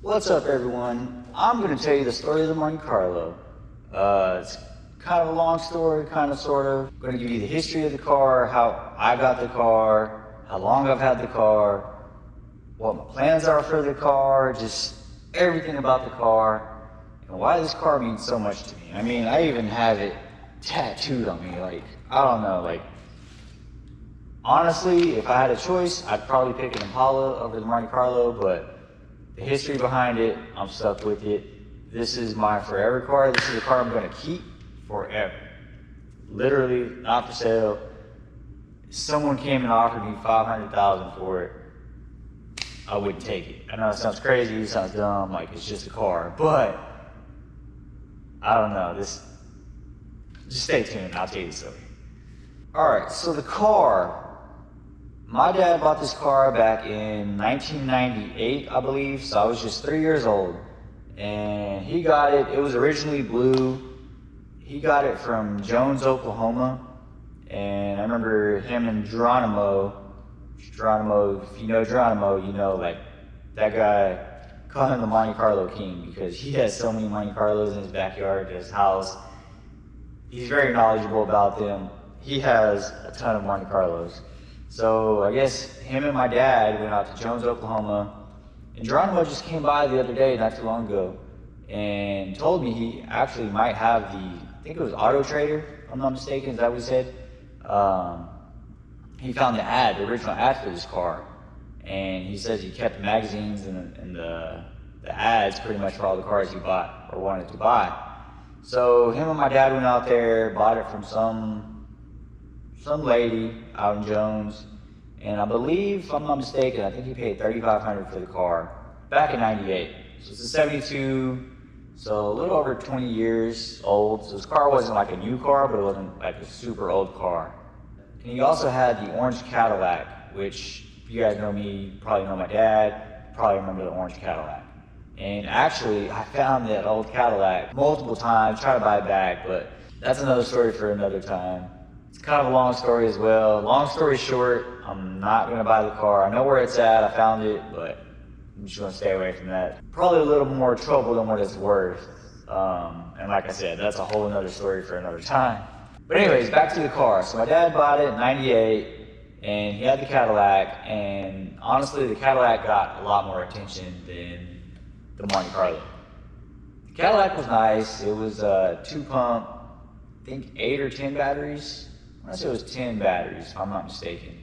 What's up, everyone? I'm going to tell you the story of the Monte Carlo. It's kind of a long story, kind of, sort of. I'm going to give you the history of the car, how I got the car, how long I've had the car, what my plans are for the car, just everything about the car, and why this car means so much to me. I mean, I even have it tattooed on me. Like, I don't know, like, honestly, if I had a choice, I'd probably pick an Impala over the Monte Carlo, but the history behind it, I'm stuck with it. This is my forever car. This is a car I'm going to keep forever. Literally, not for sale. If someone came and offered me $500,000 for it, I wouldn't take it. I know it sounds crazy, it sounds dumb, like it's just a car, but I don't know. Just stay tuned, I'll tell you the story. Alright, so the car. My dad bought this car back in 1998, I believe, so I was just 3 years old. And he got it, it was originally blue. He got it from Jones, Oklahoma. And I remember him and Geronimo, if you know Geronimo, you know, like, that guy, call him the Monte Carlo King because he has so many Monte Carlos in his backyard, his house. He's very knowledgeable about them. He has a ton of Monte Carlos. So I guess him and my dad went out to Jones, Oklahoma, and Geronimo just came by the other day, not too long ago, and told me he actually might have the, I think it was Auto Trader, if I'm not mistaken, is that what he said? He found the ad, the original ad for this car, and he says he kept the magazines and the ads pretty much for all the cars he bought or wanted to buy. So him and my dad went out there, bought it from some lady out in Jones, and I believe, if I'm not mistaken, I think he paid $3,500 for the car back in '98. So it's a '72, so a little over 20 years old. So this car wasn't like a new car, but it wasn't like a super old car. And he also had the orange Cadillac, which, if you guys know me, you probably know my dad, probably remember the orange Cadillac. And actually, I found that old Cadillac multiple times, tried to buy it back, but that's another story for another time. It's kind of a long story as well. Long story short, I'm not going to buy the car. I know where it's at, I found it, but I'm just going to stay away from that. Probably a little more trouble than what it's worth. And like I said, that's a whole another story for another time. But anyways, back to the car. So my dad bought it in '98, and he had the Cadillac, and honestly, the Cadillac got a lot more attention than the Monte Carlo. The Cadillac was nice. It was a 2-pump, I think 8 or 10 batteries. I want to say it was 10 batteries, if I'm not mistaken.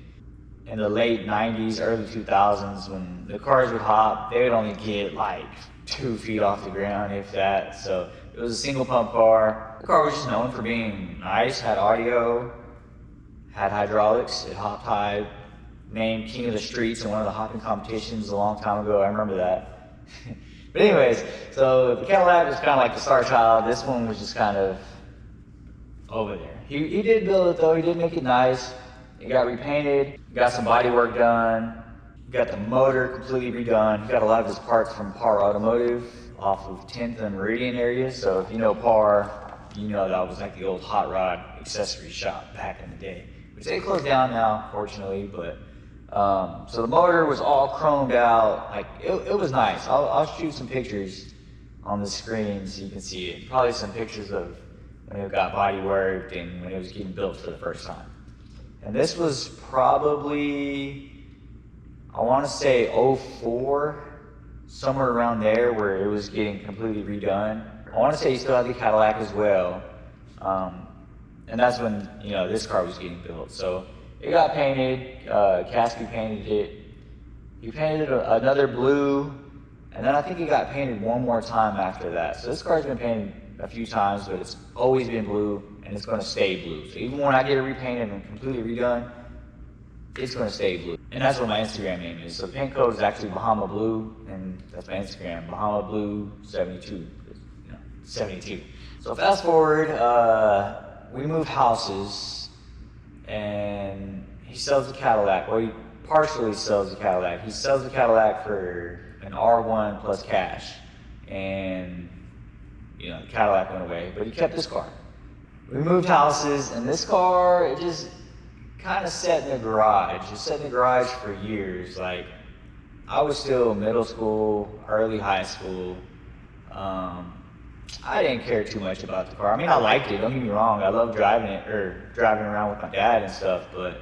In the late 90s, early 2000s, when the cars would hop, they would only get like 2 feet off the ground, if that. So it was a single pump car. The car was just known for being nice, had audio, had hydraulics, it hopped high, named King of the Streets in one of the hopping competitions a long time ago, I remember that. But anyways, so the Cadillac was kind of like the star child. This one was just kind of over there. He did build it though, he did make it nice. It got repainted, got some body work done, got the motor completely redone. He got a lot of his parts from Par Automotive off of 10th and Meridian area. So if you know Par, you know that was like the old hot rod accessory shop back in the day. Which they closed down now, fortunately, but so the motor was all chromed out. Like it was nice. I'll shoot some pictures on the screen so you can see it. Probably some pictures of when it got body worked and when it was getting built for the first time. And this was probably, I want to say '04, somewhere around there where it was getting completely redone. I want to say he still had the Cadillac as well. And that's when, you know, this car was getting built. So it got painted, Caspi painted it. He painted another blue, and then I think he got painted one more time after that. So this car's been painted a few times, but it's always been blue, and it's going to stay blue. So even when I get it repainted and completely redone, it's going to stay blue. And that's what my Instagram name is. So the paint code is actually Bahama Blue, and that's my Instagram, Bahama Blue 72, you know, 72. So fast forward, we moved houses, and he sells the Cadillac. Well, he partially sells the Cadillac. He sells the Cadillac for an R1 plus cash, and you know, the Cadillac went away, but he kept this car. We moved houses, and this car, it just kind of sat in the garage. It sat in the garage for years. Like, I was still middle school, early high school. I didn't care too much about the car. I mean, I liked it, don't get me wrong. I loved driving it, or driving around with my dad and stuff, but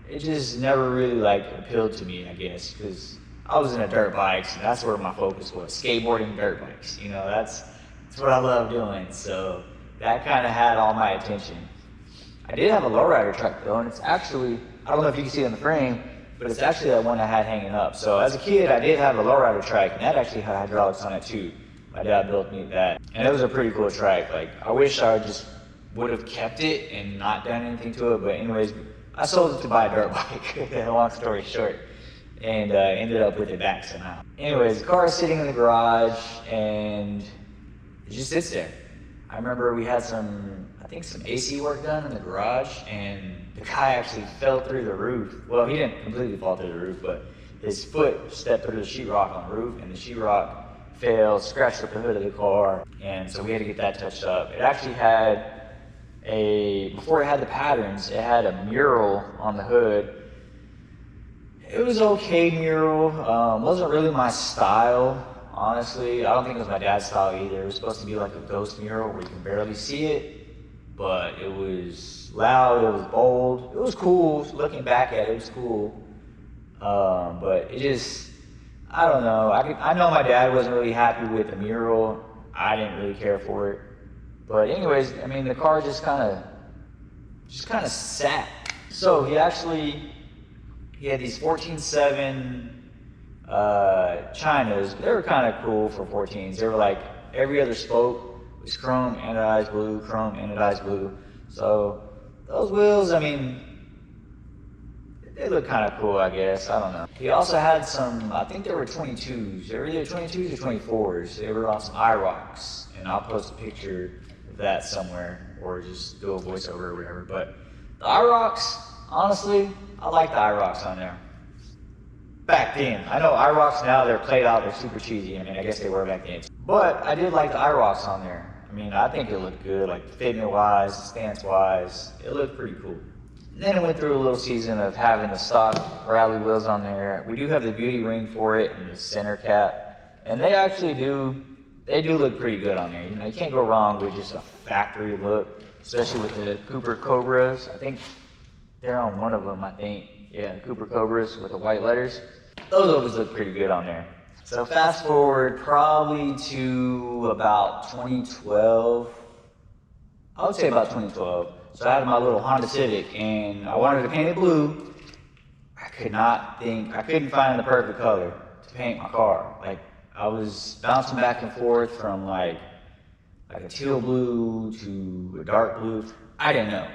it just never really like appealed to me, I guess, because I was into dirt bikes, and that's where my focus was, skateboarding, dirt bikes. You know, that's what I love doing, so that kind of had all my attention. I did have a lowrider truck though, and it's actually, I don't know if you can see it in the frame, but it's actually that one I had hanging up. So as a kid, I did have a lowrider trike, and that actually had hydraulics on it too. My dad built me that, and it was a pretty cool trike. Like, I wish I just would have kept it and not done anything to it, but anyways, I sold it to buy a dirt bike, long story short, and ended up with it back somehow. Anyways, the car is sitting in the garage, and it just sits there. I remember we had some AC work done in the garage, and the guy actually fell through the roof. Well, he didn't completely fall through the roof, but his foot stepped through the sheetrock on the roof, and the sheetrock fell, scratched up the hood of the car, and so we had to get that touched up. It actually had before it had the patterns, it had a mural on the hood. It was okay mural, wasn't really my style, honestly. I don't think it was my dad's style either. It was supposed to be like a ghost mural where you can barely see it, but it was loud, it was bold. It was cool, looking back at it, it was cool. But it just, I don't know. I know my dad wasn't really happy with the mural. I didn't really care for it. But anyways, I mean, the car just kind of sat. So he had these 14.7 Chinas. They were kind of cool for 14s. They were like, every other spoke was chrome anodized blue, chrome anodized blue. So those wheels, I mean, they look kind of cool, I guess. I don't know. He also had some, I think they were 22s. They were either 22s or 24s. They were on some IROCs, and I'll post a picture of that somewhere, or just do a voiceover or whatever. But the IROCs, honestly, I like the IROCs on there. Back then. I know IROCs now, they're played out, they're super cheesy. I mean, I guess they were back then. But I did like the IROCs on there. I mean, I think it looked good, like fitment-wise, stance-wise. It looked pretty cool. And then it went through a little season of having the stock rally wheels on there. We do have the beauty ring for it and the center cap. And they actually do look pretty good on there. You know, you can't go wrong with just a factory look, especially with the Cooper Cobras. I think they're on one of them, I think. Yeah, Cooper Cobras with the white letters. Those always look pretty good on there. So fast forward probably to about 2012. I would say about 2012. So I had my little Honda Civic, and I wanted to paint it blue. I couldn't find the perfect color to paint my car. Like, I was bouncing back and forth from like a teal blue to a dark blue. I didn't know.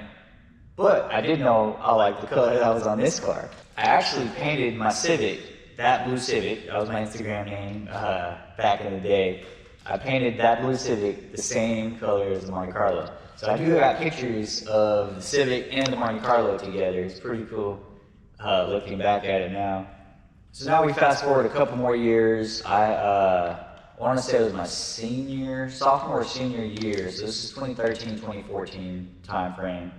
But I did know I liked the color that was on this car. I actually painted my Civic, that blue Civic, that was my Instagram name back in the day. I painted that blue Civic the same color as the Monte Carlo. So I do have pictures of the Civic and the Monte Carlo together. It's pretty cool looking back at it now. So now we fast forward a couple more years. I want to say it was my sophomore or senior year. So this is 2013, 2014 time frame.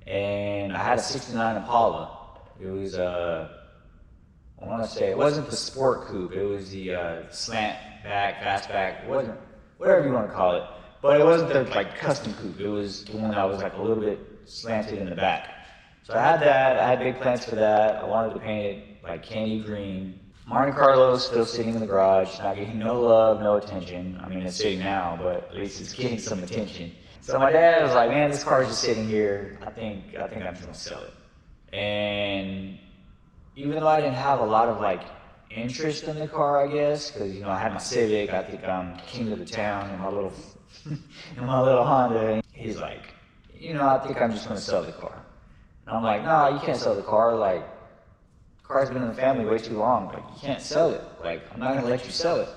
And I had a 69 Impala. It was I want to say, it wasn't the sport coupe. It was the slant back, fastback. It wasn't, whatever you want to call it. But it wasn't the like custom coupe. It was the one that was like a little bit slanted in the back. So I had that. I had big plans for that. I wanted to paint it like candy green. Monte Carlo still sitting in the garage, not getting no love, no attention. I mean, it's sitting now, but at least it's getting some attention. So my dad was like, man, this car's just sitting here. I think I'm just gonna sell it. And even though I didn't have a lot of like interest in the car, I guess, because you know I had my Civic. I think I'm king of the town in my little Honda. He's like, you know, I think I'm just gonna sell the car. And I'm like, no, you can't sell the car. Like, the car's been in the family way too long. Like, you can't sell it. Like, I'm not gonna let you sell it.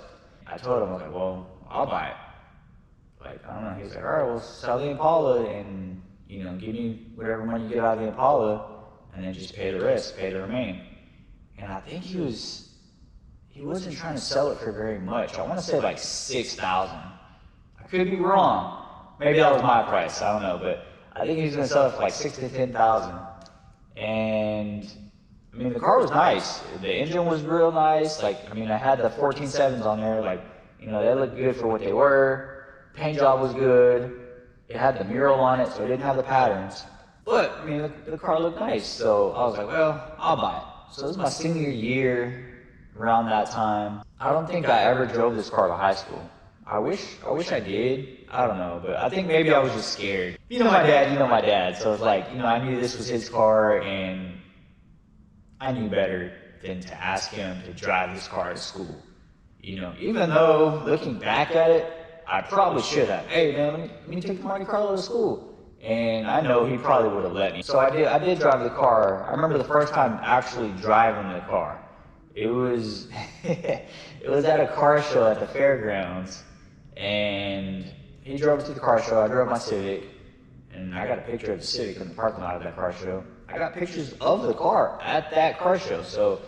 I told him, I was like, well, I'll buy it. Like, I don't know. He was like, all right, well, sell the Impala and, you know, give me whatever money you get out of the Impala, and then just pay the rest, pay the remaining. And I think he wasn't trying to sell it for very much. I want to say like $6,000. I could be wrong. Maybe that was my price. I don't know, but I think he was gonna sell it for like $6,000 to $10,000. And I mean, the car was nice. The engine was real nice. Like, I mean, I had the 14.7s on there. Like, you know, they looked good for what they were. Paint job was good. It had the mural on it, so it didn't have the patterns. But, I mean, the car looked nice. So I was like, well, I'll buy it. So this was my senior year, around that time. I don't think I ever drove this car to high school. I wish I did. I don't know, but I think maybe I was just scared. You know my dad, so it's like, you know, I knew this was his car, and I knew better than to ask him to drive this car to school. You know, even though, looking back at it, I probably should have. Hey man, let me take Monte Carlo to school. And I know he probably would have let me. So I did drive the car. I remember the first time actually driving the car. It was, it was at a car show at the fairgrounds. And he drove to the car show, I drove my Civic, and I got a picture of the Civic in the parking lot of that car show. I got pictures of the car at that car show. So,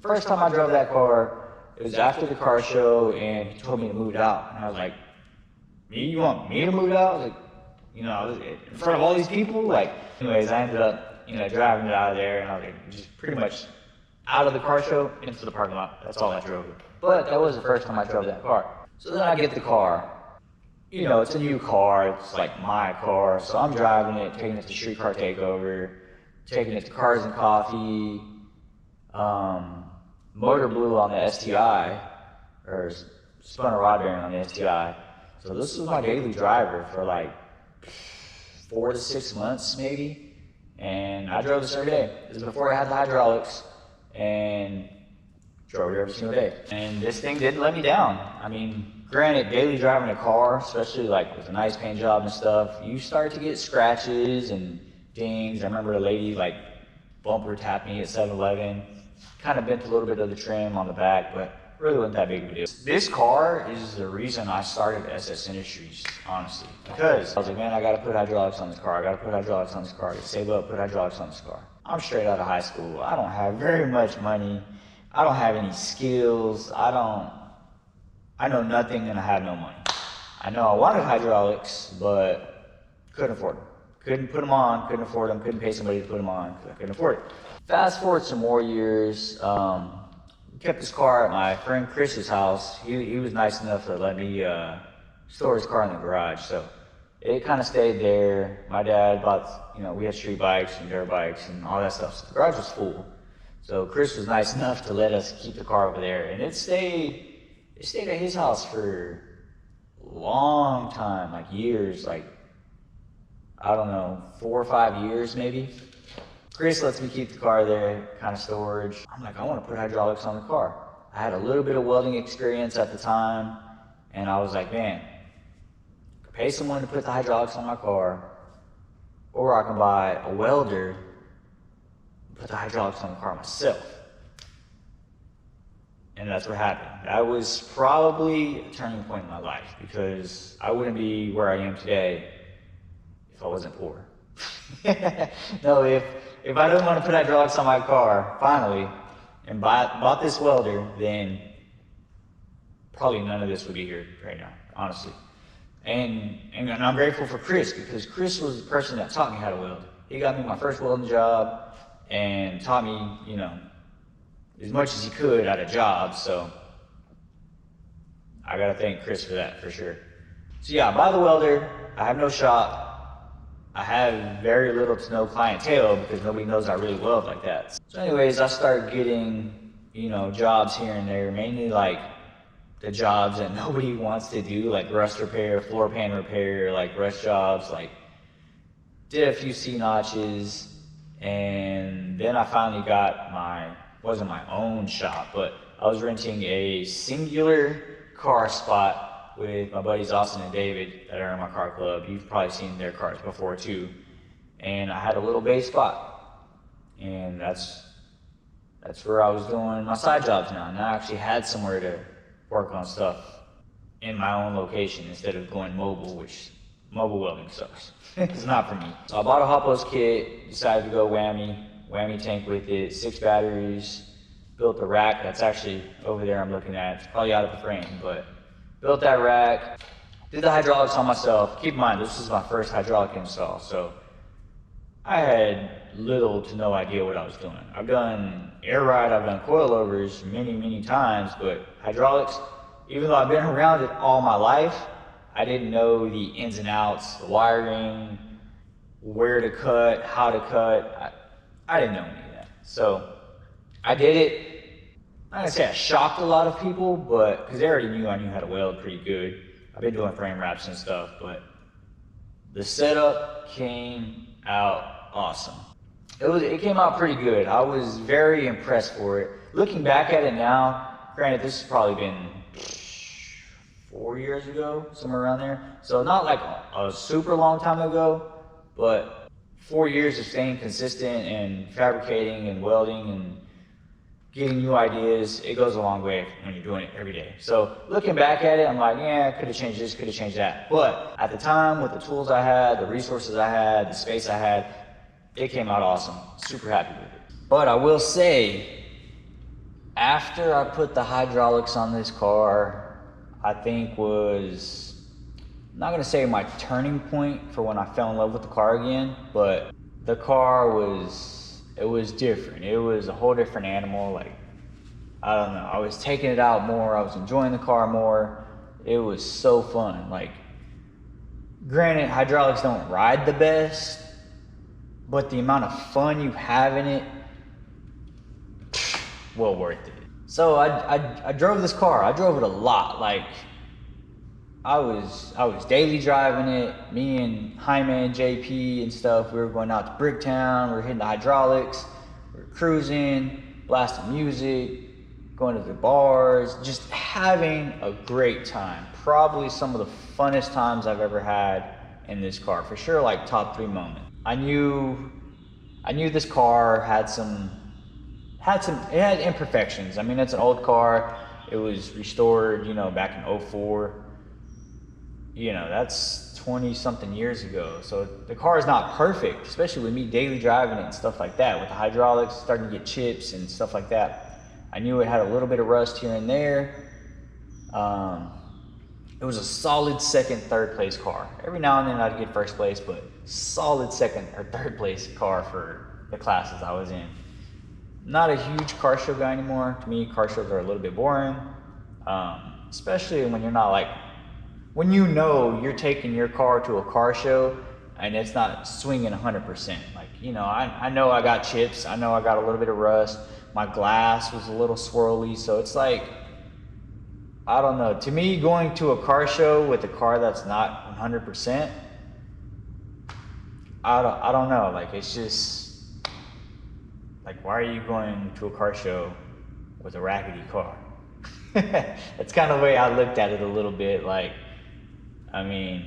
first time I drove that car, it was after the car show, and he told me to move it out. And I was like, me? You want me to move it out? Like, you know, in front of all these people? Like, anyways, I ended up, you know, driving it out of there, and I was like, just pretty much out of the car show into the parking lot. That's all I drove. But that was the first time I drove that car. So then I get the car. You know, it's a new car, it's like my car, so I'm driving it, taking it to Streetcar Takeover, taking it to Cars and Coffee, motor blew on the STI, or spun a rod bearing on the STI. So this was my daily driver for like 4 to 6 months maybe, and I drove this every day. This is before I had the hydraulics, and drove it every single day. And this thing didn't let me down. I mean, granted, daily driving a car, especially like with a nice paint job and stuff, you start to get scratches and dings. I remember a lady like bumper tapped me at 7-Eleven, kind of bent a little bit of the trim on the back, but really wasn't that big of a deal. This car is the reason I started SS Industries, honestly, because I was like, man, I gotta put hydraulics on this car. I gotta put hydraulics on this car. I gotta save up, put hydraulics on this car. I'm straight out of high school. I don't have very much money. I don't have any skills. I know nothing, and I have no money. I know I wanted hydraulics, but couldn't afford them. Couldn't put them on, couldn't afford them, couldn't pay somebody to put them on, because I couldn't afford it. Fast forward some more years, kept this car at my friend Chris's house. He was nice enough to let me store his car in the garage, so it kind of stayed there. My dad bought, you know, we had street bikes and dirt bikes and all that stuff, so the garage was full. So Chris was nice enough to let us keep the car over there, and it stayed at his house for a long time, like years, like, I don't know, 4 or 5 years maybe. Chris lets me keep the car there, kind of storage. I'm like, I want to put hydraulics on the car. I had a little bit of welding experience at the time, and I was like, man, I could pay someone to put the hydraulics on my car, or I can buy a welder, put the hydraulics on the car myself. And that's what happened. That was probably a turning point in my life, because I wouldn't be where I am today if I wasn't poor. No, if I didn't want to put hydraulics on my car, finally, and bought this welder, then probably none of this would be here right now, honestly. And I'm grateful for Chris, because Chris was the person that taught me how to weld. He got me my first welding job, and taught me, you know, as much as he could at a job, so I gotta thank Chris for that, for sure. So yeah, I buy the welder, I have no shop, I have very little to no clientele, because nobody knows I really weld like that. So anyways, I started getting, you know, jobs here and there, mainly like the jobs that nobody wants to do, like rust repair, floor pan repair, like rust jobs, like did a few C-notches. And then I finally got wasn't my own shop, but I was renting a singular car spot with my buddies Austin and David that are in my car club. You've probably seen their cars before too. And I had a little bay spot. And that's where I was doing my side jobs now. And I actually had somewhere to work on stuff in my own location instead of going mobile, which mobile welding sucks. It's not for me. So I bought a hot post kit, decided to go whammy tank with it, 6 batteries, built a rack that's actually over there I'm looking at. It's probably out of the frame, but built that rack, did the hydraulics on myself. Keep in mind, this is my first hydraulic install, so I had little to no idea what I was doing. I've done air ride, I've done coilovers many times, but hydraulics, even though I've been around it all my life, I didn't know the ins and outs, the wiring, where to cut, how to cut. I didn't know any of that. So I did it. I'm not gonna say I shocked a lot of people, but because they already knew I knew how to weld pretty good. I've been doing frame wraps and stuff, but the setup came out awesome. It came out pretty good. I was very impressed for it. Looking back at it now, granted this has probably been 4 years ago, somewhere around there. So not like a super long time ago, but 4 years of staying consistent and fabricating and welding and getting new ideas, it goes a long way when you're doing it every day. So looking back at it, I'm like, yeah, I could have changed this, could have changed that. But at the time, with the tools I had, the resources I had, the space I had, it came out awesome. Super happy with it. But I will say, after I put the hydraulics on this car, I think was, I'm not gonna say my turning point for when I fell in love with the car again, but the car it was different. It was a whole different animal. Like, I don't know. I was taking it out more. I was enjoying the car more. It was so fun. Like, granted, hydraulics don't ride the best, but the amount of fun you have in it, well worth it. So I drove this car. I drove it a lot. Like, I was daily driving it. Me and Jaime and JP and stuff, we were going out to Bricktown, we were hitting the hydraulics, we were cruising, blasting music, going to the bars, just having a great time. Probably some of the funnest times I've ever had in this car. For sure, like top 3 moments. I knew this car had it had imperfections. I mean, it's an old car. It was restored, back in 04. That's 20 something years ago. So the car is not perfect, especially with me daily driving it and stuff like that. With the hydraulics starting to get chips and stuff like that. I knew it had a little bit of rust here and there. It was a solid second, third place car. Every now and then I'd get first place, but solid second or third place car for the classes I was in. Not a huge car show guy anymore. To me, car shows are a little bit boring, especially when you're not when you're taking your car to a car show and it's not swinging 100%. Like, I know I got chips. I know I got a little bit of rust. My glass was a little swirly. So it's like, I don't know. To me, going to a car show with a car that's not 100%, I don't know. Like, it's just, like, why are you going to a car show with a raggedy car? That's kind of the way I looked at it a little bit. Like, I mean,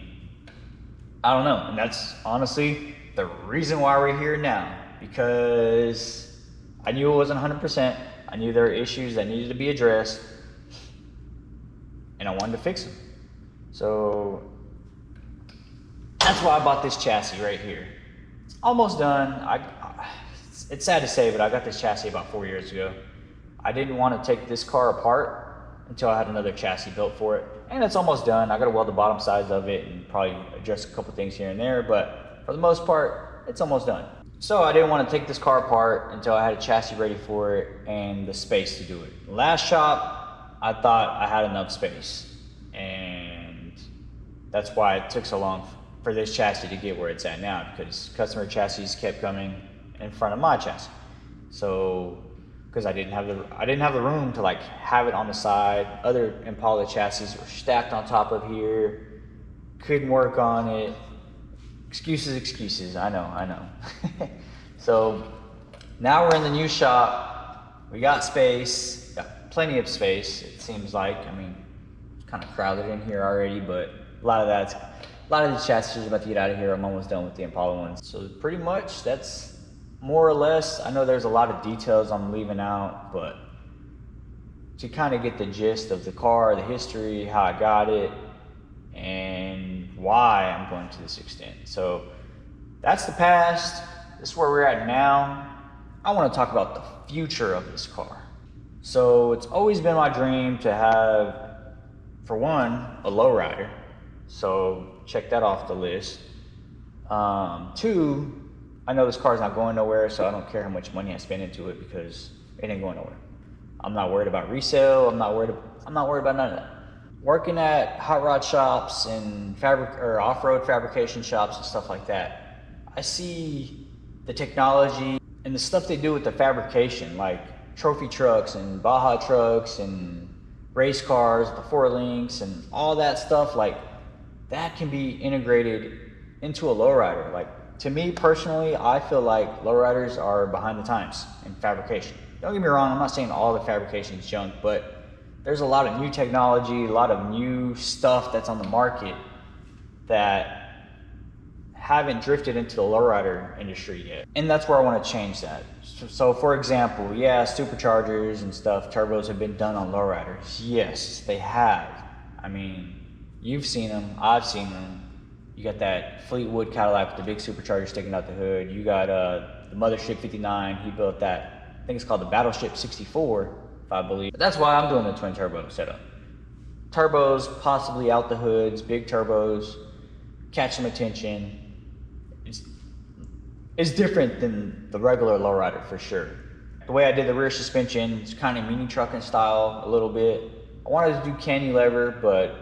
I don't know. And that's honestly the reason why we're here now. Because I knew it wasn't 100%. I knew there were issues that needed to be addressed. And I wanted to fix them. So that's why I bought this chassis right here. It's almost done. It's sad to say, but I got this chassis about 4 years ago. I didn't want to take this car apart until I had another chassis built for it. And it's almost done. I got to weld the bottom sides of it and probably adjust a couple things here and there, but for the most part, it's almost done. So I didn't want to take this car apart until I had a chassis ready for it and the space to do it. Last shop, I thought I had enough space, and that's why it took so long for this chassis to get where it's at now, because customer chassis kept coming in front of my chassis. So because I didn't have the room to have it on the side. Other Impala chassis were stacked on top of here. Couldn't work on it. Excuses. I know. So now we're in the new shop. We got space. Got plenty of space. It seems like. I mean, it's kind of crowded in here already, but a lot of these chassis are about to get out of here. I'm almost done with the Impala ones. So pretty much that's more or less. I know there's a lot of details I'm leaving out, but to kind of get the gist of the car, the history, how I got it, and why I'm going to this extent. So that's the past. This is where we're at now. I want to talk about the future of this car. So it's always been my dream to have, for one, a lowrider. So check that off the list. Two, I know this car's not going nowhere, so I don't care how much money I spend into it because it ain't going nowhere. I'm not worried about resale. I'm not worried about none of that. Working at hot rod shops and off-road fabrication shops and stuff like that, I see the technology and the stuff they do with the fabrication, like trophy trucks and Baja trucks and race cars, the 4Links and all that stuff. Like, that can be integrated into a lowrider. Like, to me personally, I feel like lowriders are behind the times in fabrication. Don't get me wrong, I'm not saying all the fabrication is junk, but there's a lot of new technology, a lot of new stuff that's on the market that haven't drifted into the lowrider industry yet. And that's where I want to change that. So for example, yeah, superchargers and stuff, turbos have been done on lowriders. Yes, they have. I mean, you've seen them, I've seen them. You got that Fleetwood Cadillac with the big supercharger sticking out the hood. You got the Mothership 59, he built that. I think it's called the Battleship 64, if I believe. But that's why I'm doing the twin turbo setup. Turbos, possibly out the hoods, big turbos, catch some attention. It's different than the regular lowrider for sure. The way I did the rear suspension, it's kind of mini trucking style a little bit. I wanted to do cantilever, but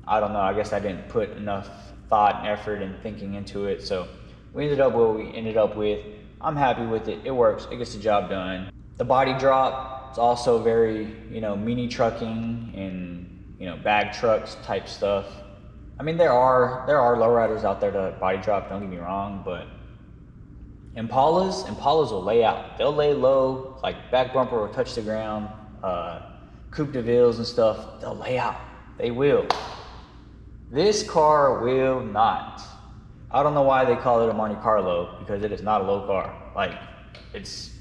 I don't know, I guess I didn't put enough thought and effort and thinking into it. So we ended up what we ended up with. I'm happy with it. It works. It gets the job done. The body drop, it's also very, mini trucking and, bag trucks type stuff. I mean, there are lowriders out there that body drop, don't get me wrong, but Impalas will lay out. They'll lay low, like back bumper will touch the ground, Coupe de Villes and stuff, they'll lay out. They will. This car will not. I don't know why they call it a Monte Carlo, because it is not a low car. Like, it's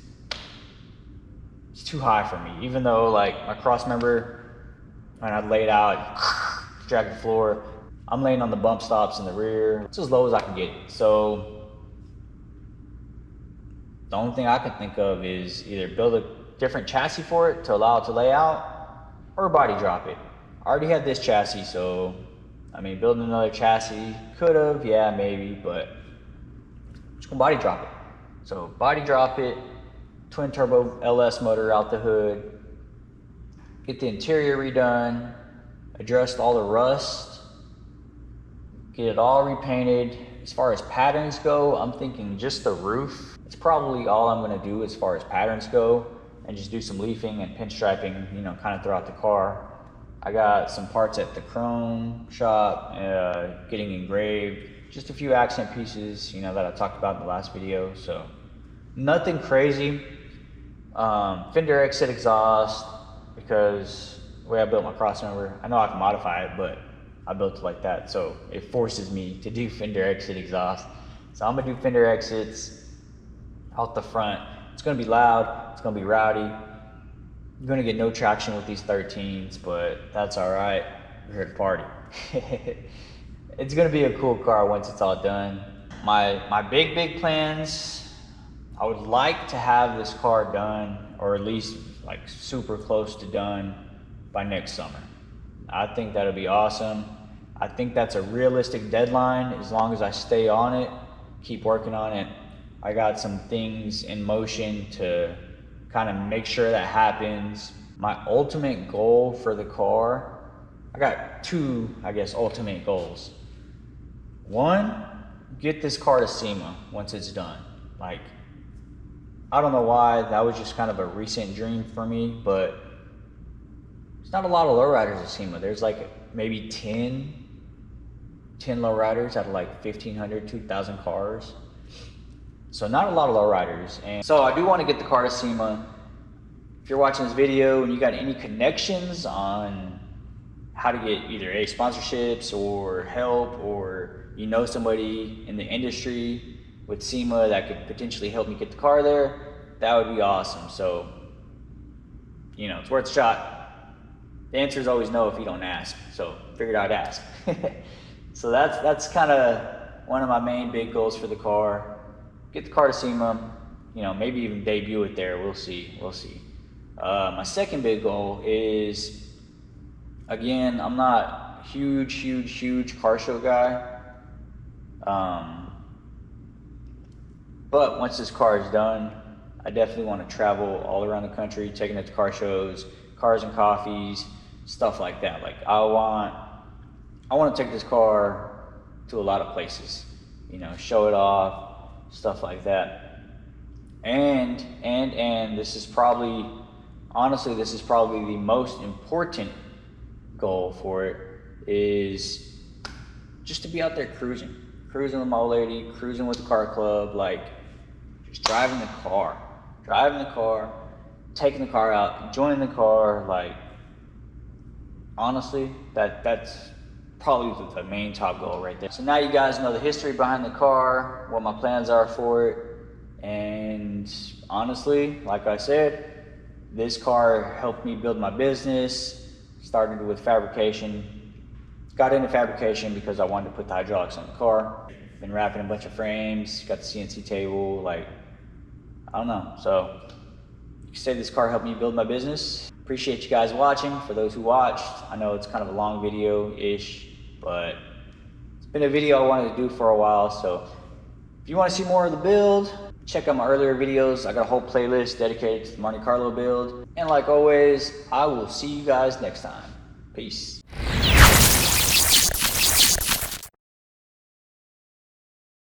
too high for me. Even though, like, my cross member, when I laid out, drag the floor, I'm laying on the bump stops in the rear. It's as low as I can get. So the only thing I can think of is either build a different chassis for it to allow it to lay out, or body drop it. I already had this chassis, so I mean, building another chassis, could have, yeah, maybe, but I'm just gonna body drop it. So body drop it, twin turbo LS motor out the hood, get the interior redone, address all the rust, get it all repainted. As far as patterns go, I'm thinking just the roof. It's probably all I'm gonna do as far as patterns go, and just do some leafing and pinstriping, kind of throughout the car. I got some parts at the chrome shop, getting engraved, just a few accent pieces, that I talked about in the last video. So nothing crazy. Fender exit exhaust, because the way I built my crossmember, I know I can modify it, but I built it like that, so it forces me to do fender exit exhaust. So I'm gonna do fender exits out the front. It's gonna be loud, it's gonna be rowdy. You're gonna get no traction with these 13s, but that's all right. We're here to party. It's gonna be a cool car once it's all done. My big plans, I would like to have this car done, or at least like super close to done by next summer. I think that'll be awesome. I think that's a realistic deadline as long as I stay on it, keep working on it. I got some things in motion to kind of make sure that happens. My ultimate goal for the car, I got two, I guess, ultimate goals. One, get this car to SEMA once it's done. Like, I don't know why, that was just kind of a recent dream for me, but there's not a lot of lowriders at SEMA. There's like maybe 10 lowriders out of like 1,500, 2,000 cars. So not a lot of lowriders. And so I do want to get the car to SEMA. If you're watching this video and you got any connections on how to get either sponsorships or help, or somebody in the industry with SEMA that could potentially help me get the car there, that would be awesome. So, it's worth a shot. The answer is always no if you don't ask. So figured I'd ask. So that's kind of one of my main big goals for the car. Get the car to SEMA, maybe even debut it there. We'll see. My second big goal is, again, I'm not a huge car show guy. But once this car is done, I definitely want to travel all around the country, taking it to car shows, cars and coffees, stuff like that. Like I want to take this car to a lot of places, you know, show it off, stuff like that. And this is probably, honestly, this is probably the most important goal for it, is just to be out there cruising with my old lady, cruising with the car club, like just driving the car, taking the car out, enjoying the car. Like honestly, that's probably the main top goal right there. So now you guys know the history behind the car, what my plans are for it. And honestly, like I said, this car helped me build my business. Started with fabrication, got into fabrication because I wanted to put the hydraulics on the car. Been wrapping a bunch of frames, got the CNC table, like, I don't know. So you can say this car helped me build my business. Appreciate you guys watching. For those who watched, I know it's kind of a long video-ish, but it's been a video I wanted to do for a while. So if you want to see more of the build, check out my earlier videos. I got a whole playlist dedicated to the Monte Carlo build. And like always, I will see you guys next time. Peace.